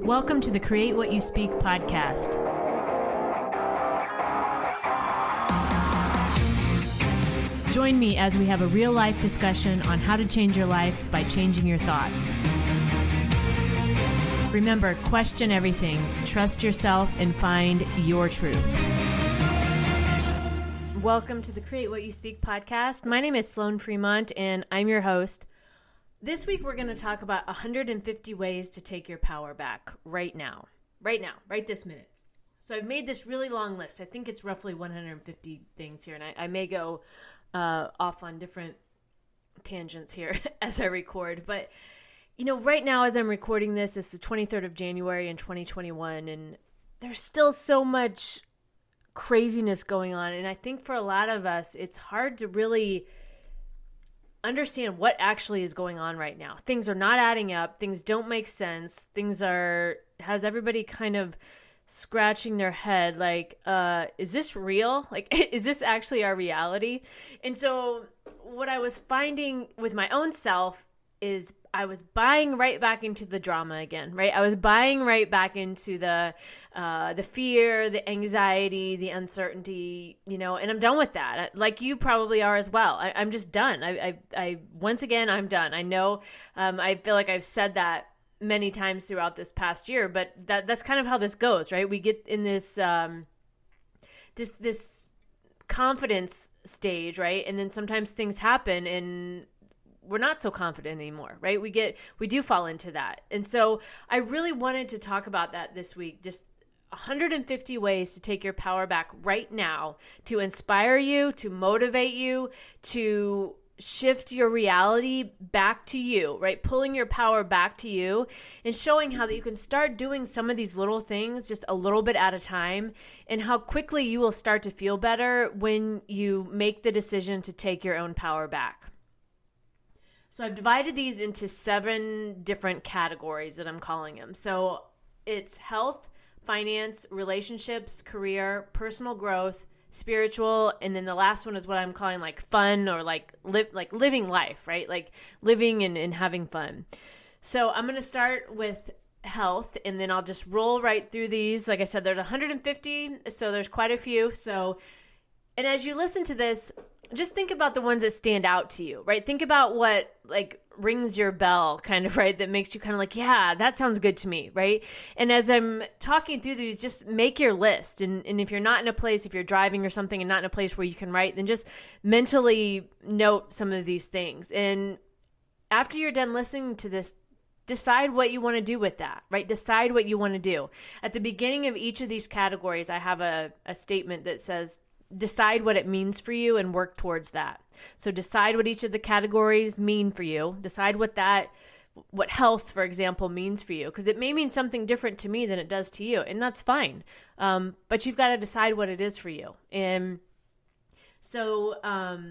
Welcome to the Create What You Speak podcast. Join me as we have a real-life discussion on how to change your life by changing your thoughts. Remember, question everything, trust yourself, and find your truth. Welcome to the Create What You Speak podcast. My name is Sloane Fremont, and I'm your host. This week, we're going to talk about 150 ways to take your power back right now, right this minute. So I've made this really long list. I think it's roughly 150 things here, and I may go off on different tangents here as I record. But, right now as I'm recording this, it's the 23rd of January in 2021, and there's still so much craziness going on. And I think for a lot of us, it's hard to really understand what actually is going on right now. Things are not adding up. Things don't make sense. Has everybody kind of scratching their head like, is this real? Like, is this actually our reality? And so what I was finding with my own self is I was buying right back into the drama again, right? I was buying right back into the fear, the anxiety, the uncertainty, and I'm done with that. Like you probably are as well. I'm just done. Once again, I'm done. I know, I feel like I've said that many times throughout this past year, but that's kind of how this goes, right? We get in this, this confidence stage, right? And then sometimes things happen and we're not so confident anymore, right? We do fall into that. And so I really wanted to talk about that this week, just 150 ways to take your power back right now, to inspire you, to motivate you, to shift your reality back to you, right? Pulling your power back to you and showing how that you can start doing some of these little things just a little bit at a time, and how quickly you will start to feel better when you make the decision to take your own power back. So I've divided these into 7 different categories that I'm calling them. So it's health, finance, relationships, career, personal growth, spiritual, and then the last one is what I'm calling like fun, or like living life, right? Like living and having fun. So I'm going to start with health, and then I'll just roll right through these. Like I said, there's 150, so there's quite a few. And as you listen to this, just think about the ones that stand out to you, right? Think about what like rings your bell kind of, right? That makes you kind of like, yeah, that sounds good to me, right? And as I'm talking through these, just make your list. And if you're not in a place, if you're driving or something and not in a place where you can write, then just mentally note some of these things. And after you're done listening to this, decide what you want to do with that, right? Decide what you want to do. At the beginning of each of these categories, I have a statement that says, decide what it means for you and work towards that. So decide what each of the categories mean for you. Decide what health, for example, means for you, because it may mean something different to me than it does to you, and that's fine. But you've got to decide what it is for you. And so, all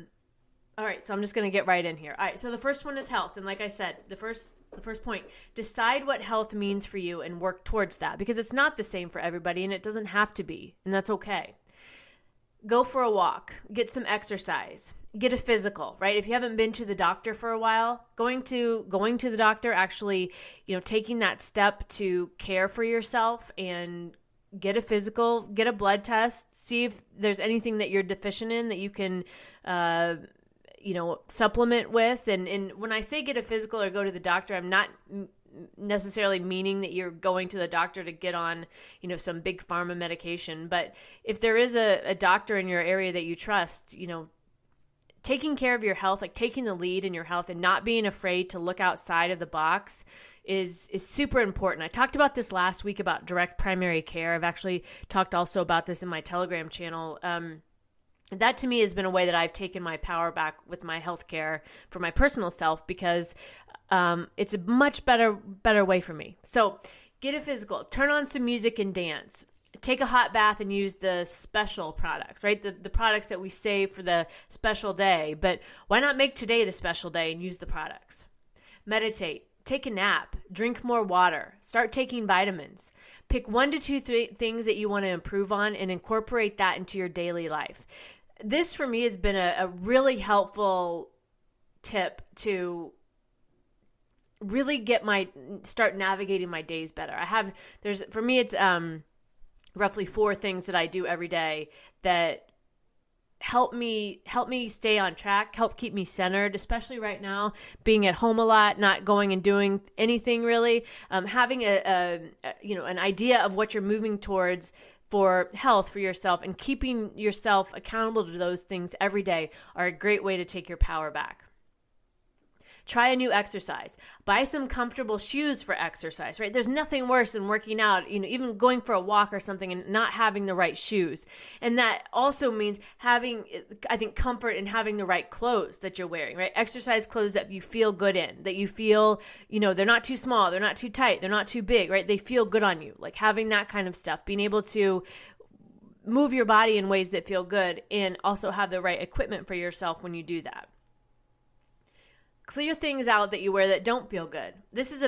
right, so I'm just going to get right in here. All right, so the first one is health. And like I said, the first point, decide what health means for you and work towards that, because it's not the same for everybody, and it doesn't have to be, and that's okay. Go for a walk, get some exercise, get a physical, right? If you haven't been to the doctor for a while, going to the doctor, actually, taking that step to care for yourself and get a physical, get a blood test, see if there's anything that you're deficient in that you can, supplement with. And when I say get a physical or go to the doctor, I'm not necessarily meaning that you're going to the doctor to get on, some big pharma medication. But if there is a doctor in your area that you trust, taking care of your health, like taking the lead in your health and not being afraid to look outside of the box is super important. I talked about this last week about direct primary care. I've actually talked also about this in my Telegram channel. That to me has been a way that I've taken my power back with my healthcare for my personal self, because it's a much better way for me. So get a physical, turn on some music and dance, take a hot bath and use the special products, right? The products that we save for the special day, but why not make today the special day and use the products? Meditate, take a nap, drink more water, start taking vitamins, pick 1 to 2 things that you want to improve on and incorporate that into your daily life. This for me has been a really helpful tip to really start navigating my days better. For me, it's roughly 4 things that I do every day that help me stay on track, help keep me centered, especially right now, being at home a lot, not going and doing anything really. Having an idea of what you're moving towards for health for yourself and keeping yourself accountable to those things every day are a great way to take your power back. Try a new exercise. Buy some comfortable shoes for exercise, right? There's nothing worse than working out, even going for a walk or something and not having the right shoes. And that also means having, I think, comfort in having the right clothes that you're wearing, right? Exercise clothes that you feel good in, that you feel, they're not too small, they're not too tight, they're not too big, right? They feel good on you. Like having that kind of stuff, being able to move your body in ways that feel good and also have the right equipment for yourself when you do that. Clear things out that you wear that don't feel good. This is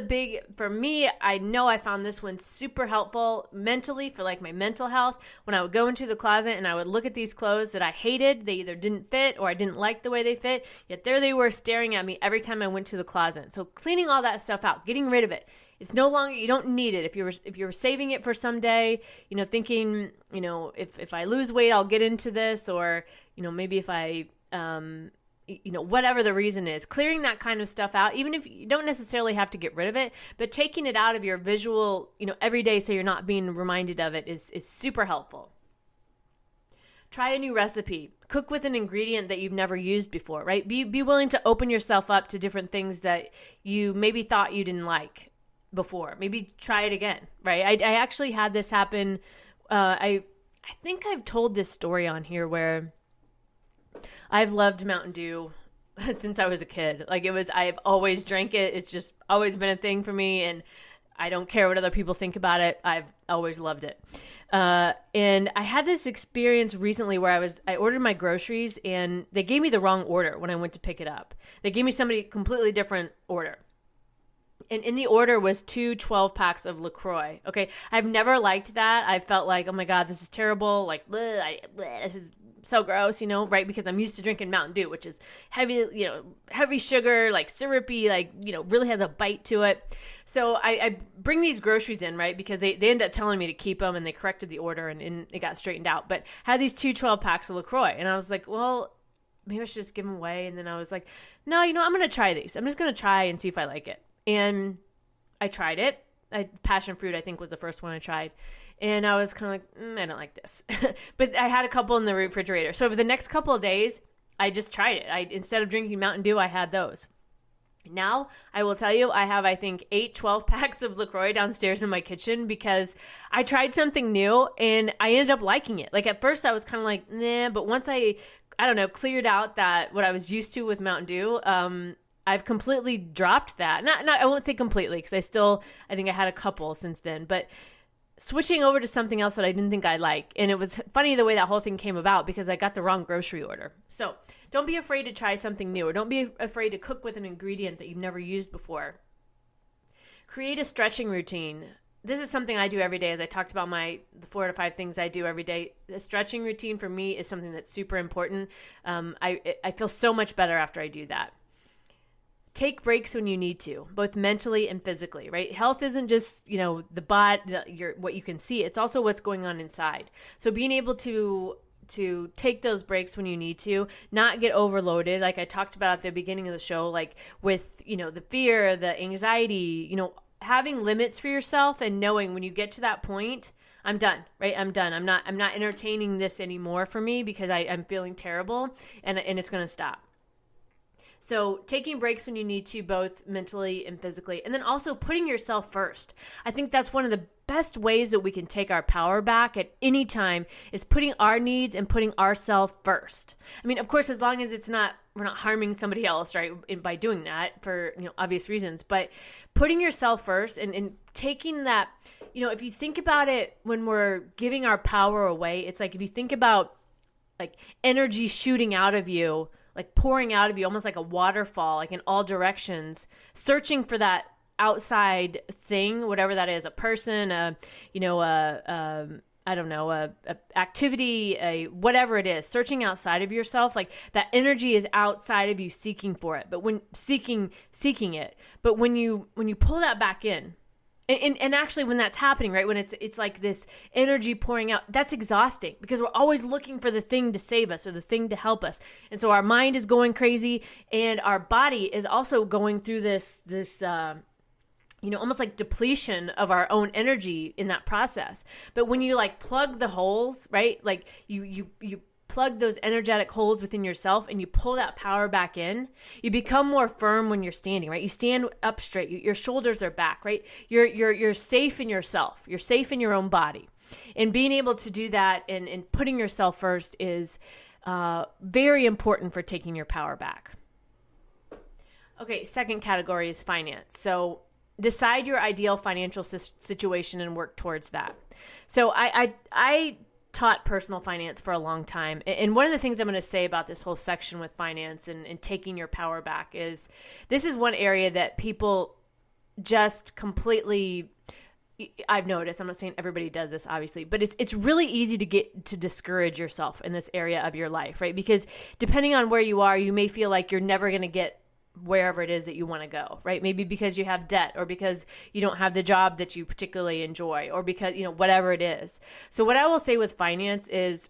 for me, I know I found this one super helpful mentally for like my mental health. When I would go into the closet and I would look at these clothes that I hated, they either didn't fit or I didn't like the way they fit, yet there they were staring at me every time I went to the closet. So cleaning all that stuff out, getting rid of it. It's no longer, you don't need it. If you're saving it for someday, thinking, if I lose weight, I'll get into this, or, maybe if I, whatever the reason is, clearing that kind of stuff out, even if you don't necessarily have to get rid of it, but taking it out of your visual, every day so you're not being reminded of it is super helpful. Try a new recipe. Cook with an ingredient that you've never used before, right? Be willing to open yourself up to different things that you maybe thought you didn't like before. Maybe try it again, right? I actually had this happen. I think I've told this story on here where I've loved Mountain Dew since I was a kid. I've always drank it. It's just always been a thing for me, and I don't care what other people think about it. I've always loved it. And I had this experience recently where I ordered my groceries and they gave me the wrong order when I went to pick it up. They gave me somebody completely different order. And in the order was 2 12-packs of LaCroix. Okay. I've never liked that. I felt like, oh my God, this is terrible. Like, this is so gross, right? Because I'm used to drinking Mountain Dew, which is heavy sugar, like syrupy, like, really has a bite to it. So I bring these groceries in, right? Because they ended up telling me to keep them, and they corrected the order and it got straightened out. But I had these 2 12-packs of LaCroix, and I was like, well, maybe I should just give them away. And then I was like, no, I'm going to try these. I'm just going to try and see if I like it. And I tried it. Passion fruit, I think, was the first one I tried. And I was kind of like, I don't like this. But I had a couple in the refrigerator. So over the next couple of days, I just tried it. Instead of drinking Mountain Dew, I had those. Now, I will tell you, I have, I think, 8 12-packs of LaCroix downstairs in my kitchen because I tried something new and I ended up liking it. Like at first I was kind of like, nah, but once I don't know, cleared out that what I was used to with Mountain Dew, I've completely dropped that. Not I won't say completely because I think I had a couple since then, but switching over to something else that I didn't think I'd like. And it was funny the way that whole thing came about because I got the wrong grocery order. So don't be afraid to try something new, or don't be afraid to cook with an ingredient that you've never used before. Create a stretching routine. This is something I do every day, as I talked about the 4 to 5 things I do every day. The stretching routine for me is something that's super important. I feel so much better after I do that. Take breaks when you need to, both mentally and physically, right? Health isn't just, the body, what you can see. It's also what's going on inside. So being able to take those breaks when you need to, not get overloaded, like I talked about at the beginning of the show, like with, the fear, the anxiety, having limits for yourself and knowing when you get to that point, I'm done, right? I'm done. I'm not entertaining this anymore for me because I'm feeling terrible and it's going to stop. So taking breaks when you need to, both mentally and physically, and then also putting yourself first. I think that's one of the best ways that we can take our power back at any time is putting our needs and putting ourselves first. I mean, of course, as long as we're not harming somebody else, right, by doing that for, obvious reasons, but putting yourself first and taking that, if you think about it, when we're giving our power away, it's like if you think about like energy shooting out of you, like pouring out of you, almost like a waterfall, like in all directions, searching for that outside thing, whatever that is, a person, a I don't know, a activity, whatever it is, searching outside of yourself, like that energy is outside of you seeking for it, but when seeking it, but when you pull that back in, and actually when that's happening, right, when it's like this energy pouring out, that's exhausting because we're always looking for the thing to save us or the thing to help us. And so our mind is going crazy and our body is also going through this almost like depletion of our own energy in that process. But when you like plug the holes, right? Like you plug those energetic holes within yourself and you pull that power back in, you become more firm when you're standing, right? You stand up straight, your shoulders are back, right? You're safe in yourself. You're safe in your own body. And being able to do that and putting yourself first is very important for taking your power back. Okay, second category is finance. So decide your ideal financial situation and work towards that. So I taught personal finance for a long time. And one of the things I'm going to say about this whole section with finance and taking your power back is this is one area that people just completely, I've noticed, I'm not saying everybody does this obviously, but it's really easy to get to discourage yourself in this area of your life, right? Because depending on where you are, you may feel like you're never going to get wherever it is that you want to go, right? Maybe because you have debt or because you don't have the job that you particularly enjoy or because, whatever it is. So what I will say with finance is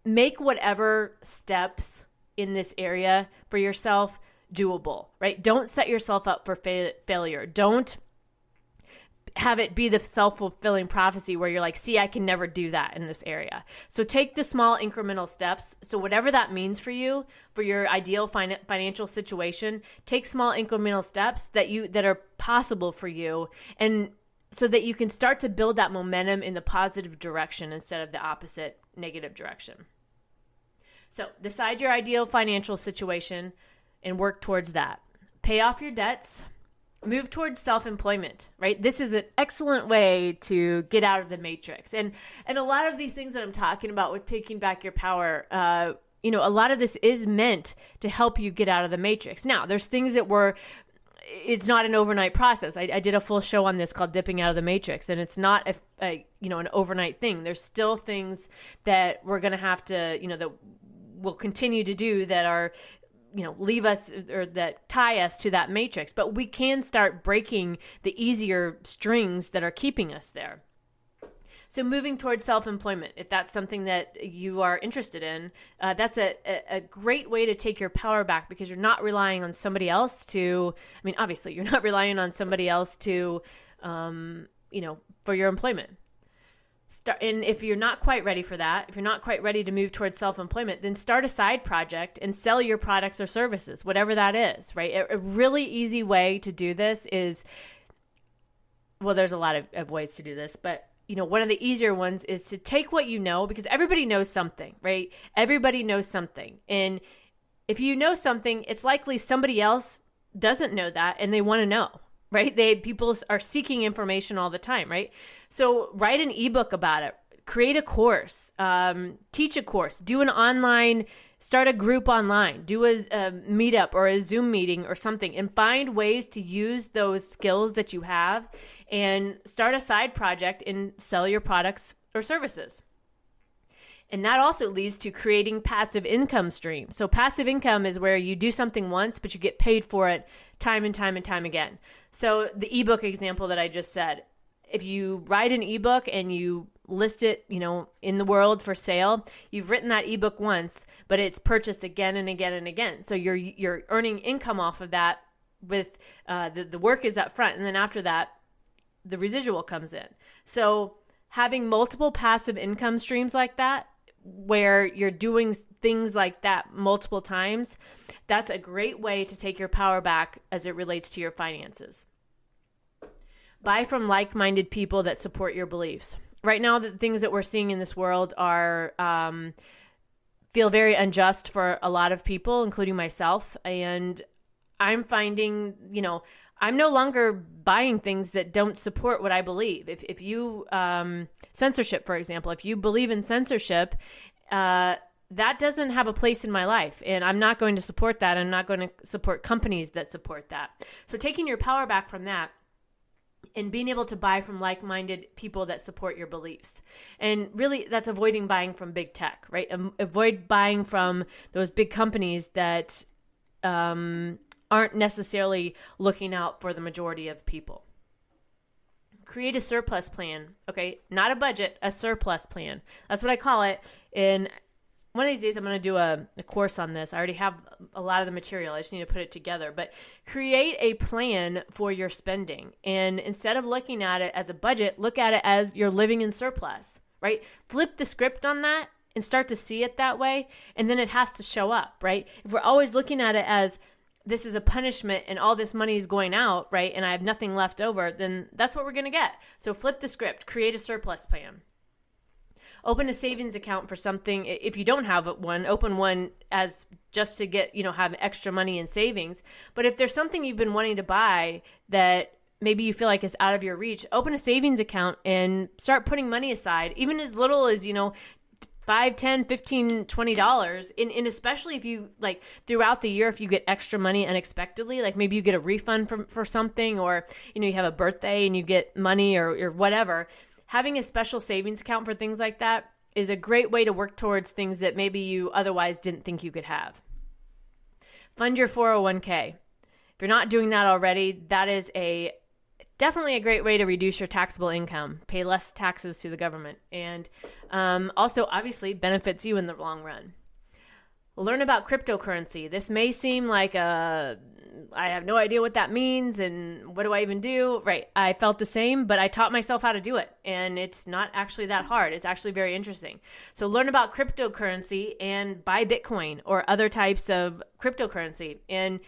make whatever steps in this area for yourself doable, right? Don't set yourself up for failure. Don't have it be the self-fulfilling prophecy where you're like, see, I can never do that in this area. So take the small incremental steps. So whatever that means for you, for your ideal financial situation, take small incremental steps that are possible for you, and so that you can start to build that momentum in the positive direction instead of the opposite negative direction. So decide your ideal financial situation and work towards that. Pay off your debts. Move towards self-employment, right? This is an excellent way to get out of the matrix. And a lot of these things that I'm talking about with taking back your power, a lot of this is meant to help you get out of the matrix. Now, there's things that it's not an overnight process. I did a full show on this called Dipping Out of the Matrix, and it's not an overnight thing. There's still things that we're going to have to, that we'll continue to do that are leave us or that tie us to that matrix, but we can start breaking the easier strings that are keeping us there. So moving towards self-employment, if that's something that you are interested in, that's a great way to take your power back because you're not relying on somebody else obviously you're not relying on somebody else to, for your employment. And if you're not quite ready for that, if you're not quite ready to move towards self-employment, then start a side project and sell your products or services, whatever that is, right? A really easy way to do this is, well, there's a lot of ways to do this, but one of the easier ones is to take what you know, because everybody knows something, right? Everybody knows something. And if you know something, it's likely somebody else doesn't know that and they want to know. Right? People are seeking information all the time, right? So write an ebook about it, create a course, teach a course, start a group online, do a meetup or a Zoom meeting or something, and find ways to use those skills that you have and start a side project and sell your products or services. And that also leads to creating passive income streams. So passive income is where you do something once, but you get paid for it time and time and time again. So the ebook example that I just said, if you write an ebook and you list it, in the world for sale, you've written that ebook once, but it's purchased again and again and again. So you're earning income off of that with the work is up front. And then after that, the residual comes in. So having multiple passive income streams like that, where you're doing things like that multiple times, that's a great way to take your power back as it relates to your finances. Buy from like-minded people that support your beliefs. Right now, the things that we're seeing in this world are feel very unjust for a lot of people, including myself. And I'm finding, I'm no longer buying things that don't support what I believe. If you, censorship, for example, if you believe in censorship, that doesn't have a place in my life. And I'm not going to support that. I'm not going to support companies that support that. So taking your power back from that and being able to buy from like-minded people that support your beliefs. And really, that's avoiding buying from big tech, right? Avoid buying from those big companies that aren't necessarily looking out for the majority of people. Create a surplus plan, okay? Not a budget, a surplus plan. That's what I call it. And one of these days, I'm going to do a course on this. I already have a lot of the material. I just need to put it together. But create a plan for your spending. And instead of looking at it as a budget, look at it as you're living in surplus, right? Flip the script on that and start to see it that way. And then it has to show up, right? If we're always looking at it as this is a punishment and all this money is going out, right? And I have nothing left over, then that's what we're going to get. So flip the script, create a surplus plan. Open a savings account for something. If you don't have one, open one as just to get, have extra money in savings. But if there's something you've been wanting to buy that maybe you feel like is out of your reach, open a savings account and start putting money aside, even as little as, $5, $10, $15, $20. And especially if you throughout the year, if you get extra money unexpectedly, like maybe you get a refund for something, or, you have a birthday and you get money or whatever. Having a special savings account for things like that is a great way to work towards things that maybe you otherwise didn't think you could have. Fund your 401k. If you're not doing that already, that is definitely a great way to reduce your taxable income, pay less taxes to the government, and also obviously benefits you in the long run. Learn about cryptocurrency. This may seem like I have no idea what that means and what do I even do? Right. I felt the same, but I taught myself how to do it. And it's not actually that hard. It's actually very interesting. So learn about cryptocurrency and buy Bitcoin or other types of cryptocurrency and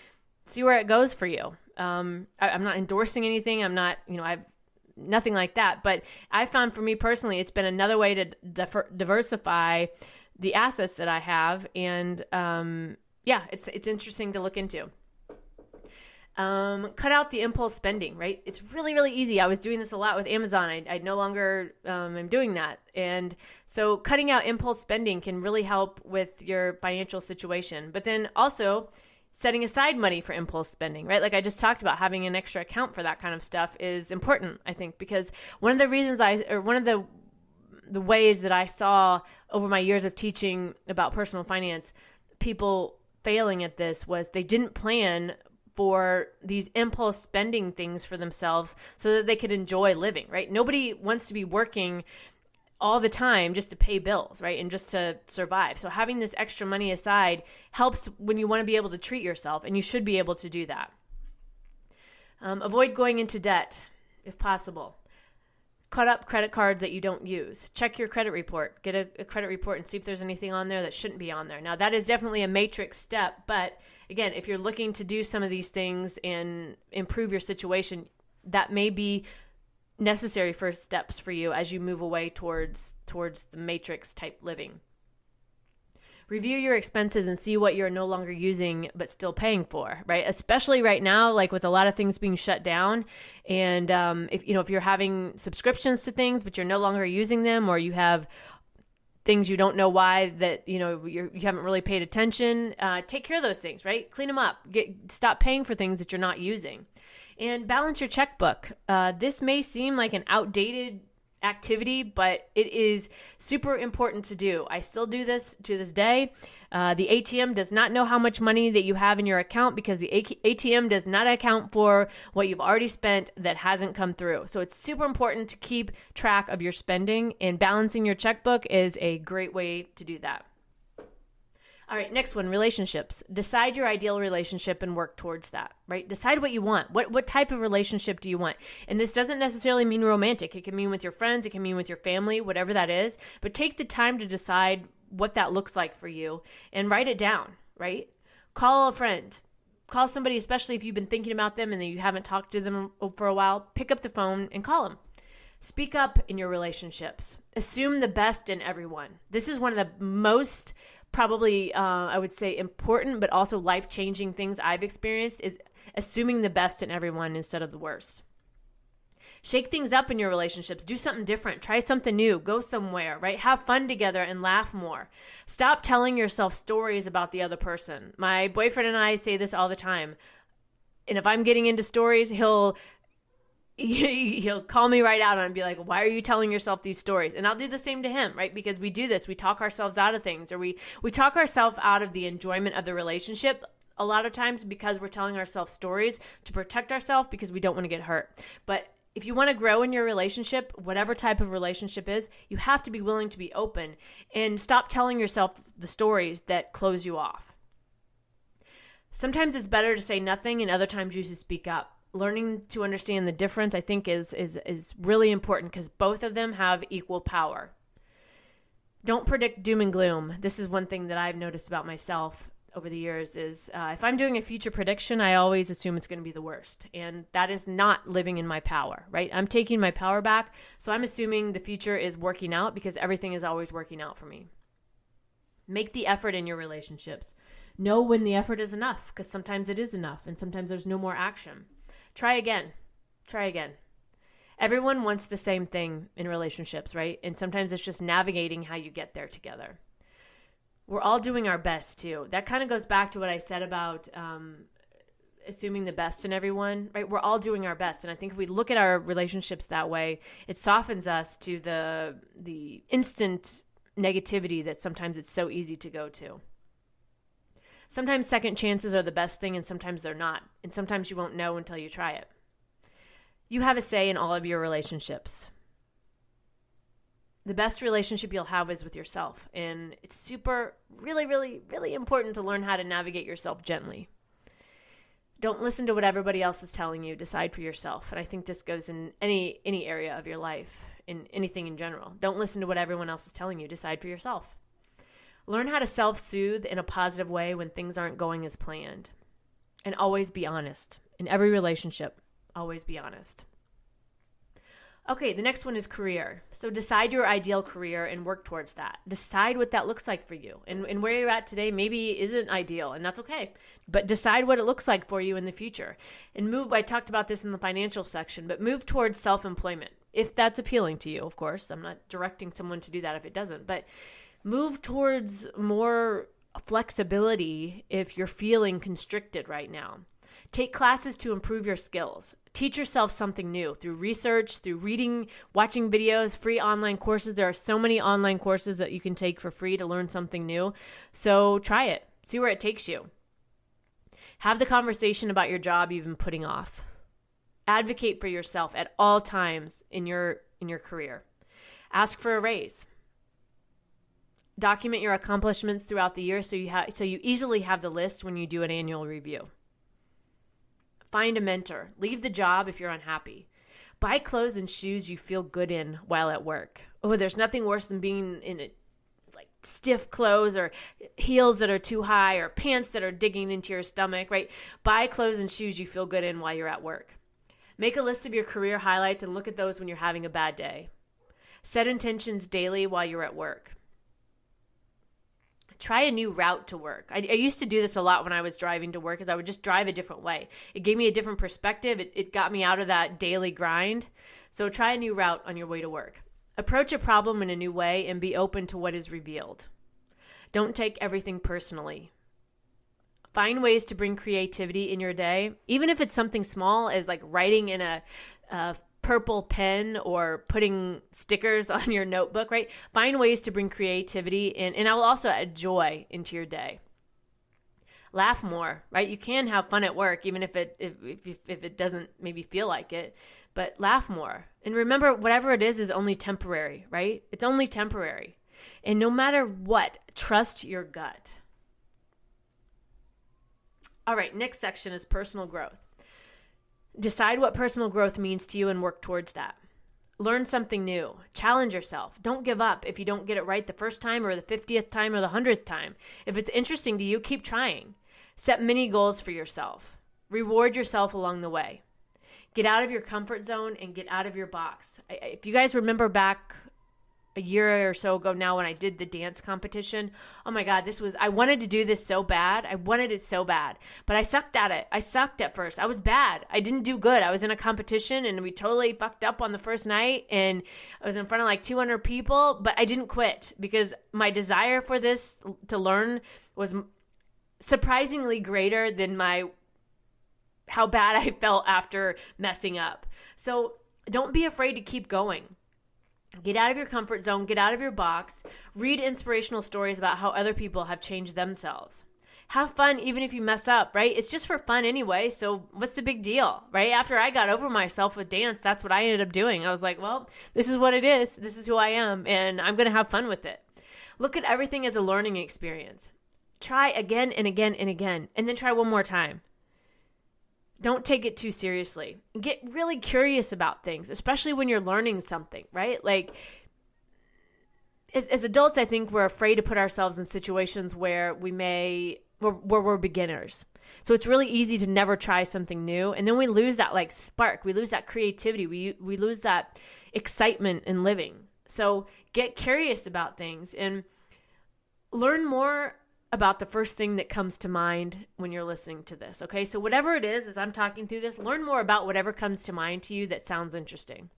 see where it goes for you. I'm not endorsing anything. I'm not, I've nothing like that. But I found for me personally, it's been another way to diversify the assets that I have. And it's interesting to look into. Cut out the impulse spending, right? It's really, really easy. I was doing this a lot with Amazon. I no longer am doing that. And so cutting out impulse spending can really help with your financial situation. But then also setting aside money for impulse spending, right? Like I just talked about, having an extra account for that kind of stuff is important, I think, because one of the reasons one of the ways that I saw over my years of teaching about personal finance, people failing at this was they didn't plan for these impulse spending things for themselves so that they could enjoy living, right? Nobody wants to be working all the time just to pay bills, right? And just to survive. So having this extra money aside helps when you want to be able to treat yourself, and you should be able to do that. Avoid going into debt if possible. Cut up credit cards that you don't use. Check your credit report. Get a credit report and see if there's anything on there that shouldn't be on there. Now, that is definitely a matrix step, but again, if you're looking to do some of these things and improve your situation, that may be necessary first steps for you as you move away towards the matrix type living. Review your expenses and see what you're no longer using but still paying for, right? Especially right now, like with a lot of things being shut down, and if you're having subscriptions to things but you're no longer using them, or you have things you don't know why that you haven't really paid attention, take care of those things, right? Clean them up. Stop paying for things that you're not using, and balance your checkbook. This may seem like an outdated activity, but it is super important to do. I still do this to this day. The ATM does not know how much money that you have in your account because the ATM does not account for what you've already spent that hasn't come through. So it's super important to keep track of your spending, and balancing your checkbook is a great way to do that. All right, next one, relationships. Decide your ideal relationship and work towards that, right? Decide what you want. What type of relationship do you want? And this doesn't necessarily mean romantic. It can mean with your friends. It can mean with your family, whatever that is. But take the time to decide what that looks like for you and write it down, right? Call a friend. Call somebody, especially if you've been thinking about them and you haven't talked to them for a while. Pick up the phone and call them. Speak up in your relationships. Assume the best in everyone. This is one of the most probably, I would say, important, but also life-changing things I've experienced is assuming the best in everyone instead of the worst. Shake things up in your relationships. Do something different. Try something new. Go somewhere, right? Have fun together and laugh more. Stop telling yourself stories about the other person. My boyfriend and I say this all the time. And if I'm getting into stories, he'll he'll call me right out and be like, why are you telling yourself these stories? And I'll do the same to him, right? Because we do this. We talk ourselves out of things, or we talk ourselves out of the enjoyment of the relationship a lot of times because we're telling ourselves stories to protect ourselves because we don't want to get hurt. But if you want to grow in your relationship, whatever type of relationship is, you have to be willing to be open and stop telling yourself the stories that close you off. Sometimes it's better to say nothing, and other times you should speak up. Learning to understand the difference, I think, is really important because both of them have equal power. Don't predict doom and gloom. This is one thing that I've noticed about myself over the years is if I'm doing a future prediction, I always assume it's going to be the worst. And that is not living in my power, right? I'm taking my power back. So I'm assuming the future is working out because everything is always working out for me. Make the effort in your relationships. Know when the effort is enough because sometimes it is enough and sometimes there's no more action. Try again. Everyone wants the same thing in relationships, right? And sometimes it's just navigating how you get there together. We're all doing our best too. That kind of goes back to what I said about assuming the best in everyone, right? We're all doing our best. And I think if we look at our relationships that way, it softens us to the instant negativity that sometimes it's so easy to go to. Sometimes second chances are the best thing and sometimes they're not. And sometimes you won't know until you try it. You have a say in all of your relationships. The best relationship you'll have is with yourself. And it's really, really, really important to learn how to navigate yourself gently. Don't listen to what everybody else is telling you. Decide for yourself. And I think this goes in any area of your life, in anything in general. Don't listen to what everyone else is telling you. Decide for yourself. Learn how to self-soothe in a positive way when things aren't going as planned. And always be honest. In every relationship, always be honest. Okay, the next one is career. So decide your ideal career and work towards that. Decide what that looks like for you. And where you're at today maybe isn't ideal, and that's okay. But decide what it looks like for you in the future. And move, I talked about this in the financial section, but move towards self-employment. If that's appealing to you, of course. I'm not directing someone to do that if it doesn't. But move towards more flexibility if you're feeling constricted right now. Take classes to improve your skills. Teach yourself something new through research, through reading, watching videos, free online courses. There are so many online courses that you can take for free to learn something new. So try it. See where it takes you. Have the conversation about your job you've been putting off. Advocate for yourself at all times in your career. Ask for a raise. Document your accomplishments throughout the year so you easily have the list when you do an annual review. Find a mentor. Leave the job if you're unhappy. Buy clothes and shoes you feel good in while at work. Oh, there's nothing worse than being in stiff clothes or heels that are too high or pants that are digging into your stomach, right? Buy clothes and shoes you feel good in while you're at work. Make a list of your career highlights and look at those when you're having a bad day. Set intentions daily while you're at work. Try a new route to work. I used to do this a lot when I was driving to work, is I would just drive a different way. It gave me a different perspective. It got me out of that daily grind. So try a new route on your way to work. Approach a problem in a new way and be open to what is revealed. Don't take everything personally. Find ways to bring creativity in your day, even if it's something small as like writing in a purple pen or putting stickers on your notebook, right? Find ways to bring creativity and I will also add joy into your day. Laugh more, right? You can have fun at work, even if it doesn't maybe feel like it, but laugh more. And remember, whatever it is only temporary, right? It's only temporary. And no matter what, trust your gut. All right, next section is personal growth. Decide what personal growth means to you and work towards that. Learn something new. Challenge yourself. Don't give up if you don't get it right the first time or the 50th time or the 100th time. If it's interesting to you, keep trying. Set mini goals for yourself. Reward yourself along the way. Get out of your comfort zone and get out of your box. If you guys remember back a year or so ago now when I did the dance competition, oh my God, I wanted to do this so bad. I wanted it so bad, but I sucked at it. I sucked at first. I was bad. I didn't do good. I was in a competition and we totally fucked up on the first night and I was in front of like 200 people, but I didn't quit because my desire for this to learn was surprisingly greater than how bad I felt after messing up. So don't be afraid to keep going. Get out of your comfort zone, get out of your box, read inspirational stories about how other people have changed themselves. Have fun even if you mess up, right? It's just for fun anyway, so what's the big deal, right? After I got over myself with dance, that's what I ended up doing. I was like, well, this is what it is. This is who I am, and I'm going to have fun with it. Look at everything as a learning experience. Try again and again and again, and then try one more time. Don't take it too seriously. Get really curious about things, especially when you're learning something, right? Like, as adults, I think we're afraid to put ourselves in situations where we're beginners. So it's really easy to never try something new. And then we lose that like spark. We lose that creativity. We lose that excitement in living. So get curious about things and learn more about the first thing that comes to mind when you're listening to this. Okay. So whatever it is, as I'm talking through this, learn more about whatever comes to mind to you that sounds interesting.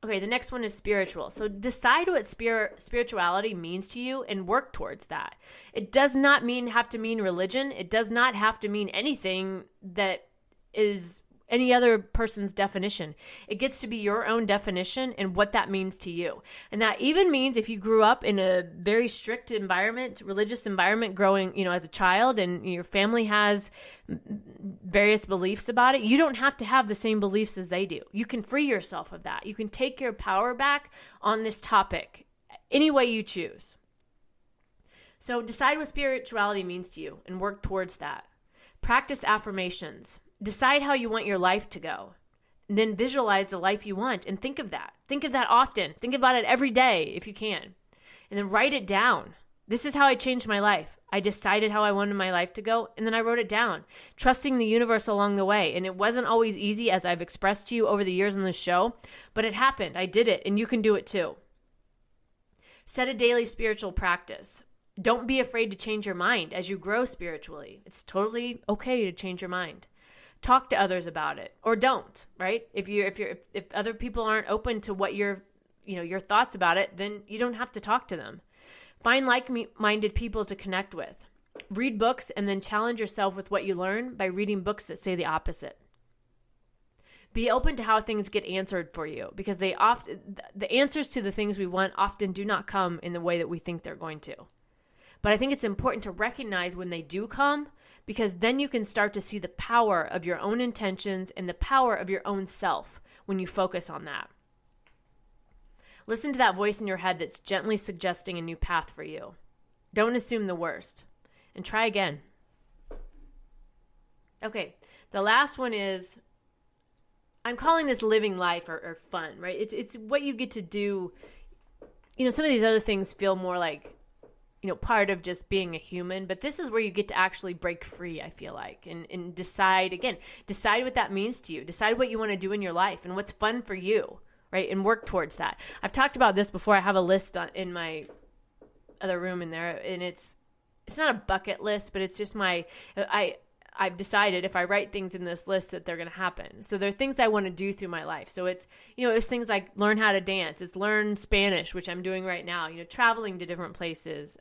Okay, the next one is spiritual. So decide what spirituality means to you and work towards that. It does not have to mean religion. It does not have to mean anything that is any other person's definition. It gets to be your own definition and what that means to you. And that even means if you grew up in a very strict environment, religious environment growing, as a child, and your family has various beliefs about it, you don't have to have the same beliefs as they do. You can free yourself of that. You can take your power back on this topic any way you choose. So decide what spirituality means to you and work towards that. Practice affirmations. Decide how you want your life to go. And then visualize the life you want and think of that. Think of that often. Think about it every day if you can. And then write it down. This is how I changed my life. I decided how I wanted my life to go, and then I wrote it down, trusting the universe along the way. And it wasn't always easy, as I've expressed to you over the years on this show, but it happened. I did it, and you can do it too. Set a daily spiritual practice. Don't be afraid to change your mind as you grow spiritually. It's totally okay to change your mind. Talk to others about it, or don't, right? If other people aren't open to what your thoughts about it, then you don't have to talk to them. Find like-minded people to connect with. Read books and then challenge yourself with what you learn by reading books that say the opposite. Be open to how things get answered for you, because the answers to the things we want often do not come in the way that we think they're going to. But I think it's important to recognize when they do come, because then you can start to see the power of your own intentions and the power of your own self when you focus on that. Listen to that voice in your head that's gently suggesting a new path for you. Don't assume the worst, and try again. Okay, the last one is, I'm calling this living life or fun, right? It's what you get to do. Some of these other things feel more like, part of just being a human, but this is where you get to actually break free, I feel like, and decide what that means to you. Decide what you want to do in your life and what's fun for you, right? And work towards that. I've talked about this before. I have a list in my other room in there, and it's not a bucket list, but it's just I've decided if I write things in this list that they're going to happen. So there are things I want to do through my life. So it's, it's things like learn how to dance. It's learn Spanish, which I'm doing right now, traveling to different places,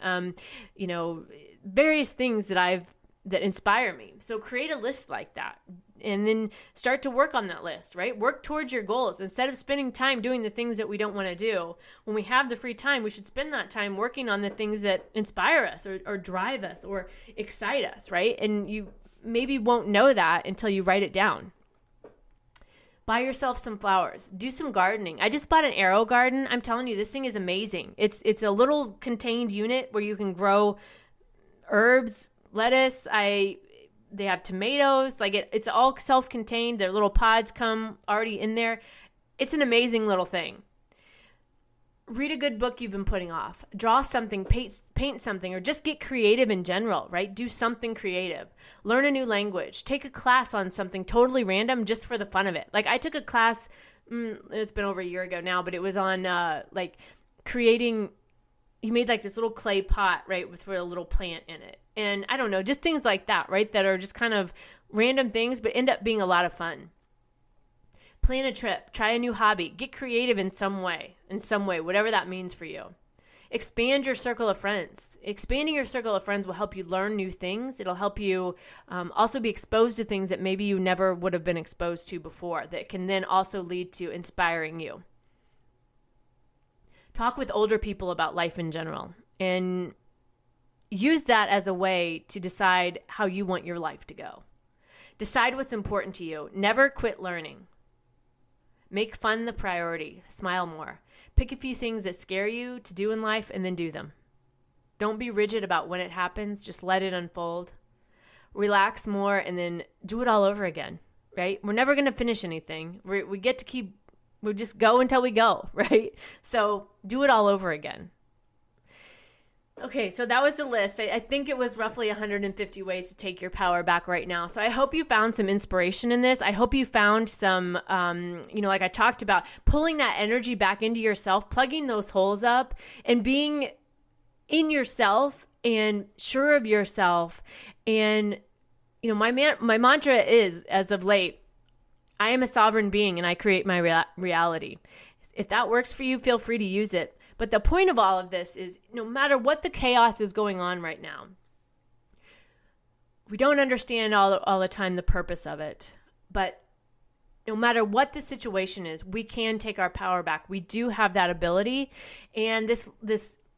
various things that inspire me. So create a list like that and then start to work on that list, right? Work towards your goals. Instead of spending time doing the things that we don't want to do, when we have the free time, we should spend that time working on the things that inspire us or drive us or excite us, right? And you maybe won't know that until you write it down. Buy yourself some flowers. Do some gardening. I just bought an Aero Garden. I'm telling you, this thing is amazing. It's a little contained unit where you can grow herbs, lettuce. They have tomatoes. It's all self-contained. Their little pods come already in there. It's an amazing little thing. Read a good book you've been putting off. Draw something, paint something, or just get creative in general, right? Do something creative. Learn a new language. Take a class on something totally random just for the fun of it. Like I took a class, it's been over a year ago now, but it was on creating, you made like this little clay pot, right, with a little plant in it. And I don't know, just things like that, right, that are just kind of random things, but end up being a lot of fun. Plan a trip, try a new hobby, get creative in some way, whatever that means for you. expand your circle of friends. Expanding your circle of friends will help you learn new things. It'll help you also be exposed to things that maybe you never would have been exposed to before, that can then also lead to inspiring you. Talk with older people about life in general, and use that as a way to decide how you want your life to go. Decide what's important to you. Never quit learning. Make fun the priority. Smile more. Pick a few things that scare you to do in life and then do them. Don't be rigid about when it happens. Just let it unfold. Relax more and then do it all over again, right? We're never going to finish anything. We just go until we go, right? So do it all over again. Okay, so that was the list. I think it was roughly 150 ways to take your power back right now. So I hope you found some inspiration in this. I hope you found some, like I talked about, pulling that energy back into yourself, plugging those holes up, and being in yourself and sure of yourself. And, my mantra is, as of late, I am a sovereign being and I create my reality. If that works for you, feel free to use it. But the point of all of this is, no matter what the chaos is going on right now, we don't understand all the time the purpose of it. But no matter what the situation is, we can take our power back. We do have that ability. And this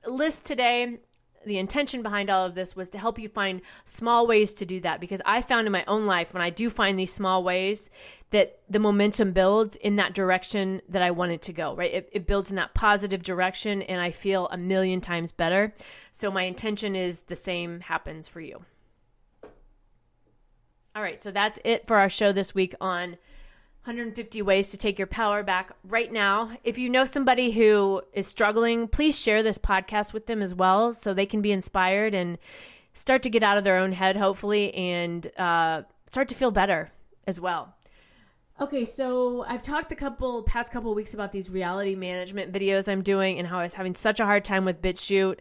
list today, the intention behind all of this was to help you find small ways to do that. Because I found in my own life, when I do find these small ways, that the momentum builds in that direction that I want it to go, right? It builds in that positive direction, and I feel 1,000,000 times better. So my intention is the same happens for you. All right, so that's it for our show this week on 150 ways to take your power back right now. If you know somebody who is struggling, please share this podcast with them as well so they can be inspired and start to get out of their own head, hopefully, and start to feel better as well. Okay, so I've talked past couple weeks about these reality management videos I'm doing and how I was having such a hard time with BitChute,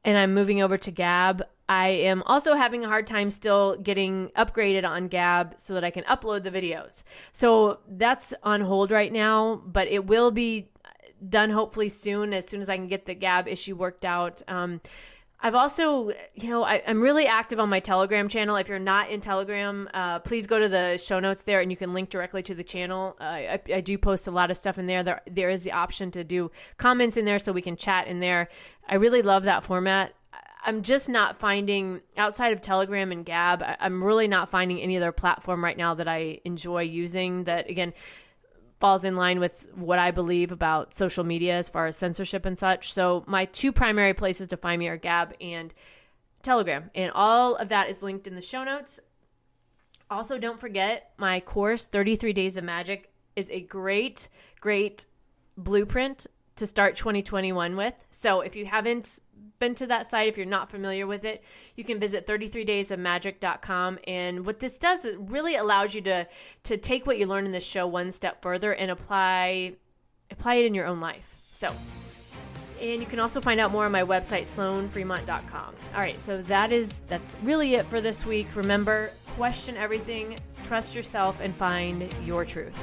and I'm moving over to Gab. I am also having a hard time still getting upgraded on Gab so that I can upload the videos. So that's on hold right now, but it will be done hopefully soon as I can get the Gab issue worked out. I've also, I'm really active on my Telegram channel. If you're not in Telegram, please go to the show notes there and you can link directly to the channel. I do post a lot of stuff in there. There is the option to do comments in there so we can chat in there. I really love that format. I'm just not finding, outside of Telegram and Gab, I'm really not finding any other platform right now that I enjoy using that, again, falls in line with what I believe about social media as far as censorship and such. So my two primary places to find me are Gab and Telegram. And all of that is linked in the show notes. Also, don't forget my course, 33 Days of Magic, is a great, great blueprint to start 2021 with. So if you haven't been to that site, if you're not familiar with it, you can visit 33daysofmagic.com. And what this does is really allows you to take what you learn in this show one step further and apply it in your own life. So, and you can also find out more on my website, sloanefremont.com. All right, so that's really it for this week. Remember, question everything, trust yourself, and find your truth.